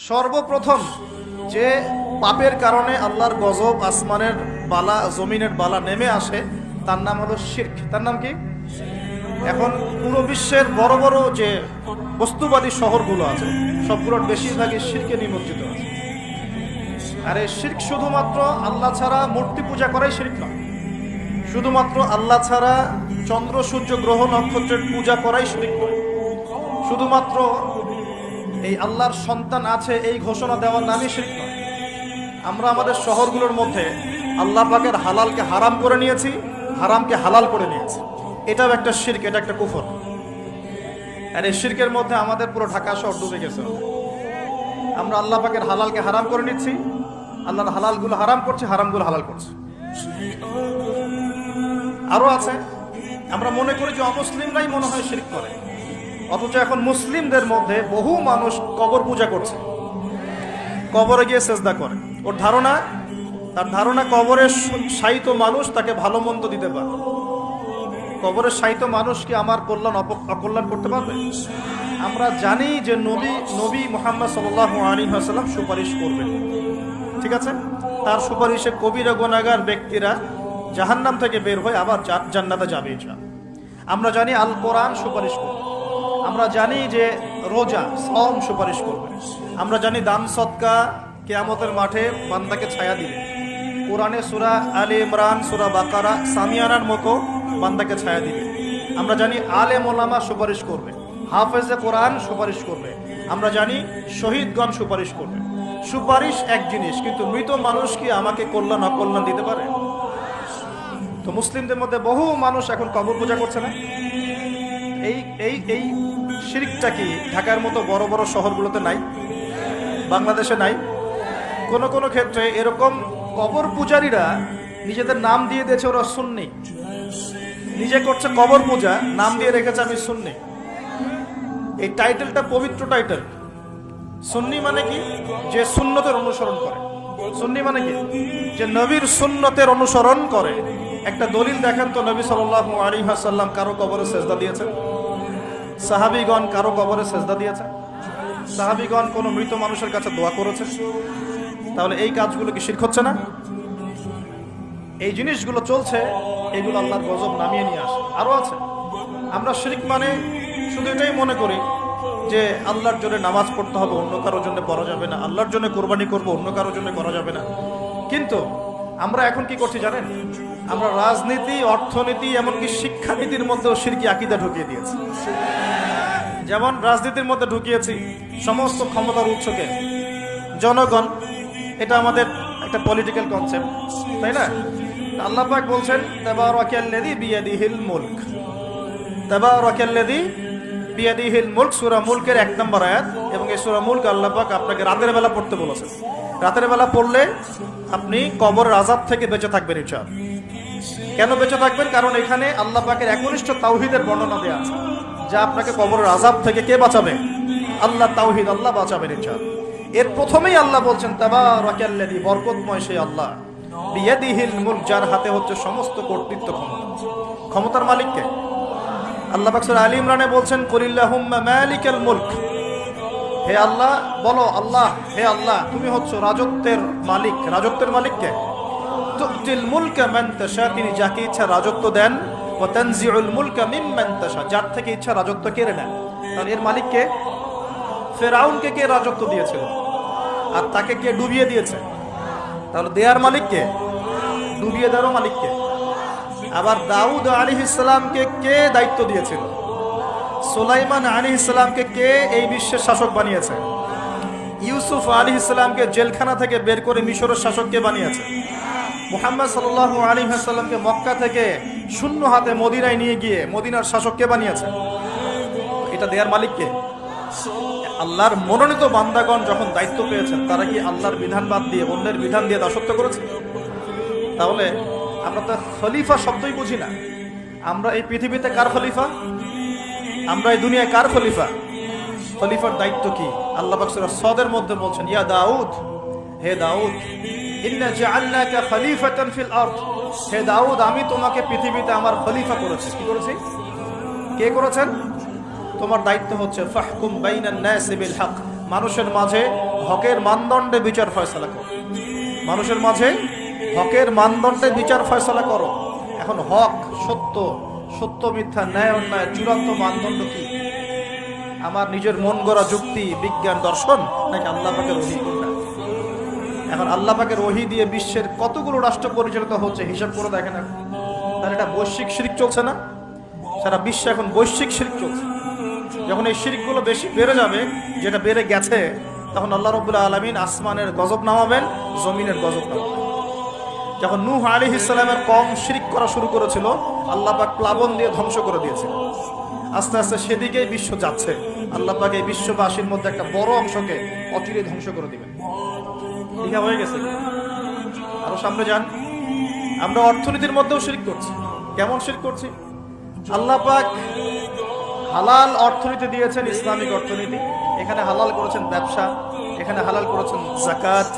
সর্বপ্রথম যে পাপের কারণে আল্লাহর গজব, আসমানের বালা, জমিনের বালা নেমে আসে, তার নাম হলো শিরক। তার নাম কি? এখন পুরো বিশ্বের বড় বড় যে বস্তুবাদী শহরগুলো আছে, সবগুলোর বেশিরভাগই শিরকে নিমজ্জিত আছে। আর এই শিরক শুধুমাত্র আল্লাহ ছাড়া মূর্তি পূজা করাই শিরক নয়, শুধুমাত্র আল্লাহ ছাড়া চন্দ্র, সূর্য, গ্রহ, নক্ষত্রের পূজা করাই শিরক নয়, শুধুমাত্র এই আল্লাহর সন্তান আছে এই ঘোষণা দেওয়ার নামই শিরক নয়। আমরা আমাদের শহরগুলোর মধ্যে আল্লাহ পাকের হালালকে হারাম করে নিয়েছি, হারামকে হালাল করে নিয়েছি, এটাও একটা শিরক, এটা একটা কুফর। আর এই শিরকের মধ্যে আমাদের পুরো ঢাকা শহর ডুবে গেছে। আমরা আল্লাহ পাকের হালালকে হারাম করে নিচ্ছি, আল্লাহর হালালগুলো হারাম করছি, হারামগুলো হালাল করছি। আরো আছে, আমরা মনে করি যে অমুসলিমরাই মনে হয় শিরক করে, অথচ এখন মুসলিমদের মধ্যে বহু মানুষ কবর পূজা করছে, কবরে গিয়ে সেজদা করে। ওর ধারণা, তার ধারণা কবরে শায়িত মানুষ তাকে ভালো মন্দ দিতে পারে। কবরের শায়িত মানুষ কি আমার কল্যাণ অকল্যাণ করতে পারবে? আমরা জানি যে নবী মুহাম্মদ সাল্লাল্লাহু আলাইহি ওয়াসাল্লাম সুপারিশ করবেন, ঠিক আছে? তার সুপারিশে কবিরা গুনাহগার ব্যক্তিরা জাহান্নাম থেকে বের হয়ে আবার জান্নাতে যাবে ইনশাআল্লাহ। আমরা জানি আল কোরআন সুপারিশ করবে, আমরা জানি যে রোজা, সওম সুপারিশ করবে, আমরা জানি দান সদকা কিয়ামতের মাঠে বান্দাকে ছায়া দিবে, কোরআনে সূরা আলে ইমরান, সূরা বাকারা, সামিয়ানার মতো বান্দাকে ছায়া দিবে। আমরা জানি আলেম ওলামা সুপারিশ করবে, হাফেজে কোরআন সুপারিশ করবে, আমরা জানি শহীদগণ সুপারিশ করবে। সুপারিশ এক জিনিস, কিন্তু মৃত মানুষ কি আমাকে কল্যাণ অকল্যাণ দিতে পারে? তো মুসলিমদের মধ্যে বহু মানুষ এখন কবর পূজা করছে না। এই শিরকটা কি ঢাকার মতো বড় বড় শহরগুলোতে নাই? বাংলাদেশে নাই? কোন কোন ক্ষেত্রে এরকম কবর পূজারীরা নিজেদের নাম দিয়ে দিয়েছে ওরা সুন্নি, নিজে করছে কবর পূজা, নাম দিয়ে রেখেছে আমি সুন্নি। এই টাইটেলটা পবিত্র টাইটেল। সুন্নি মানে কি? যে সুন্নতের অনুসরণ করে। সুন্নি মানে কি? যে নবীর সুন্নতের অনুসরণ করে। একটা দলিল দেখেন তো, নবী সাল্লাল্লাহু আলাইহি ওয়াসাল্লাম কারো কবরে সেজদা দিয়েছেন? সাহাবীগণ কারো কবরে সেজদা দিয়েছেন? সাহাবীগণ কোন মৃত মানুষের কাছে দোয়া করেছে? তাহলে এই কাজগুলো কি শিরক হচ্ছে না? এই জিনিসগুলো চলছে, এগুলো আল্লাহর গজব নামিয়ে নিয়ে আসে। আরো আছে, আমরা শিরক মানে শুধু এটাই মনে করি যে আল্লাহর জন্য নামাজ পড়তে হবে, অন্য কারোর জন্য পড়া যাবে না, আল্লাহর জন্য কোরবানি করব, অন্য কারোর জন্য করা যাবে না। কিন্তু আমরা এখন কি করছি জানেন? আমরা রাজনীতি, অর্থনীতি, এমনকি শিক্ষানীতির মধ্যেও শিরকি আকীদা ঢুকিয়ে দিয়েছি। যেমন রাজনীতির মধ্যে ঢুকিয়েছি সমস্ত ক্ষমতার উৎসকে জনগণ, এটা আমাদের একটা পলিটিক্যাল কনসেপ্ট, তাই না? আল্লাহ পাক বলছেন তাবারাকাল্লাযী বিয়াদিহিল মুলক, তাবারাকাল্লাযী বিয়াদিহিল মুলক, সূরা মুলকের 1 নম্বর আয়াত। এবং এই সূরা মুলক আল্লাহ পাক আপনাকে রাতের বেলা পড়তে বলেছেন। রাতের বেলা পড়লে আপনি কবরের আযাব থেকে বেঁচে থাকবেন ইনশাআল্লাহ। কেন বেঁচে থাকবেন? কারণ এখানে আল্লাহ পাকের একনিষ্ঠ তাওহীদের বর্ণনা দেওয়া আছে, যা আপনাকে কবরের আযাব থেকে কে বাঁচাবে? আল্লাহ, তাওহীদ, আল্লাহ বাঁচাবেন ইনশাআল্লাহ। এর প্রথমেই আল্লাহ বলছেন তাবারাকাল্লাযী, বরকতময় সেই আল্লাহ, বিয়াদিহিল মুলক, যার হাতে হচ্ছে সমস্ত কর্তৃত্ব, ক্ষমতা। ক্ষমতার মালিক কে? আল্লাহ পাক সূরা আলী ইমরানে বলছেন কুলিল্লাহুম্মা মালিকাল মুলক, হে আল্লাহ বলো, আল্লাহ, হে আল্লাহ তুমি হচ্ছে রাজত্বের মালিক। রাজত্বের মালিক কে? তুতিল মুলকা মান তাশা, তিনি যাকে ইচ্ছা রাজত্ব দেন, ওয়া তানজিউল মুলকা মিম্মান তাশা, যার থেকে ইচ্ছা রাজত্ব কেড়ে নেন। তাহলে এর মালিক কে? ফেরাউনকে কে রাজত্ব দিয়েছিল আর তাকে কে ডুবিয়ে দিয়েছে? তাহলে দেয়ার মালিক কে? ডুবিয়ে দেওয়ার মালিক কে? আবার দাউদ আলাইহিস সালামকে কে দায়িত্ব দিয়েছিল? সুলাইমান আলাইহিস সালামকে কে এই বিশ্বের শাসক বানিয়েছে? ইউসুফ আলাইহিস সালামকে জেলখানা থেকে বের করে মিশরের শাসক কে বানিয়েছে? মুহাম্মদ সাল্লাল্লাহু আলাইহি ওয়াসাল্লামকে মক্কা থেকে শূন্য হাতে মদিনায় নিয়ে গিয়ে মদিনার শাসক কে বানিয়েছে? এটা দেয়ার মালিক কে? আল্লাহর মনোনীত বান্দাগণ যখন দায়িত্ব পেয়েছেন, তারা কি আল্লাহর বিধান বাদ দিয়ে অন্যের বিধান দিয়ে দাসত্ব করেছে? তাহলে আমরা তো খলিফা শব্দই বুঝি না। আমরা এই পৃথিবীতে কার খলিফা? আমরা এই দুনিয়ায় কার খলিফা? খলিফার দায়িত্ব কি? আল্লাহ পাক সূরা সদের মধ্যে বলছেন, ইয়া দাউদ, হে দাউদ, ইন্না জাআলনাকা খলিফাতান ফিল আরদ, হে দাউদ আমি তোমাকে পৃথিবীতে আমার খলিফা করেছি। কি করেছি? কে করেছেন? তোমার দায়িত্ব হচ্ছে ফাহকুম বাইনান নাসি বিল হক, মানুষের মাঝে হকের মানদণ্ডে বিচার ফয়সালা করো। মানুষের মাঝে হকের মানদণ্ডে বিচার ফয়সালা করো। এখন হক সত্য, সত্য মিথ্যা, ন্যায় অন্যায় চূড়ান্ত মানদণ্ড কি? আমার নিজের মন গড়া যুক্তি, বিজ্ঞান, দর্শন, নাকি আল্লাহ পাকের ওহী কোনটা? এখন আল্লাহ পাকের ওহী দিয়ে বিশ্বের কতগুলো রাষ্ট্র পরিচালিত হচ্ছে হিসাব করে দেখেন। এখন তাহলে এটা বৈশ্বিক শিরক চলছে না? সারা বিশ্বে এখন বৈশ্বিক শিরক চলছে। যখন এই শিরকগুলো বেশি বেড়ে যাবে, যেটা বেড়ে গেছে, তখন আল্লাহ রাব্বুল আলামিন আসমানের গজব নামাবেন, জমিনের গজব নামাবেন। যখন নূহ আলাইহিস সালামের কওম শিরক করা শুরু করেছিল, আল্লাহ পাক প্লাবন দিয়ে ধ্বংস করে দিয়েছে। আস্তে আস্তে সেদিকেই বিশ্ব যাচ্ছে। আল্লাহ পাক এই বিশ্ববাসীর মধ্যে একটা বড় অংশকে অচিরে ধ্বংস করে দিবেন। ঠিক হয়ে গেছে? আরো সামনে যান। আমরা অর্থনীতির মধ্যেও শিরক করছি। কেমন শিরক করছি? আল্লাহ পাক হালাল অর্থনীতি দিয়েছেন, ইসলামিক অর্থনীতি। এখানে হালাল করেছেন ব্যবসা, এখানে হালাল করেছেন যাকাত,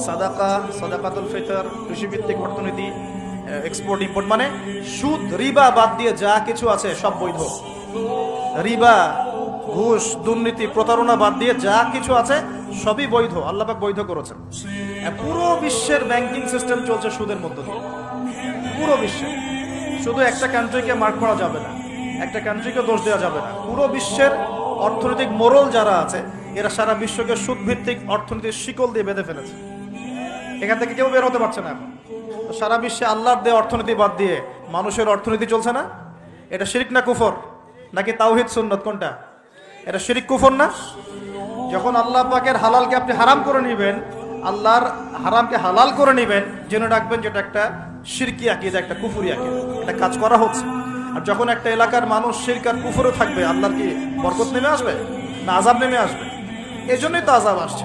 সাদাকা, সাদাকাতুল ফিতর, কৃষিভিত্তিক অর্থনীতি, এক্সপোর্ট ইম্পোর্ট, মানে সুদ রিবা বাদ দিয়ে যা কিছু আছে সব বৈধ। রিবা, ঘুষ, দুর্নীতি, প্রতারণা বাদ দিয়ে যা কিছু আছে সবই বৈধ। আল্লাহ পাক বৈধ করেছেন। পুরো বিশ্বের ব্যাংকিং সিস্টেম চলছে সুদের মধ্য দিয়ে। পুরো বিশ্বে, শুধু একটা কান্ট্রিকে মার্ক করা যাবে না, একটা কান্ট্রিকে দোষ দেওয়া যাবে না। পুরো বিশ্বের অর্থনৈতিক মোড়ল যারা আছে, এরা সারা বিশ্বকে সুদ ভিত্তিক অর্থনীতির শিকল দিয়ে বেঁধে ফেলেছে। এখান থেকে কেউ বের হতে পারছে না। এখন তো সারা বিশ্বে আল্লাহর দেয়া অর্থনীতি বাদ দিয়ে মানুষের অর্থনীতি চলছে না। এটা শিরক না কুফর, নাকি তাওহীদ সুন্নাত? কোনটা? এটা শিরক কুফর না? যখন আল্লাহ পাকের হালালকে আপনি হারাম করে নেবেন, আল্লাহর হারামকে হালাল করে নেবেন, জেনে রাখবেন যেটা একটা শিরকি আকীদা, একটা কুফরি আকীদা, এটা কাজ করা হচ্ছে। আর যখন একটা এলাকার মানুষ শিরক আর কুফরে থাকবে, আল্লাহর কি বরকত নেমে আসবে না আযাব নেমে আসবে? এজন্যই তো আযাব আসছে।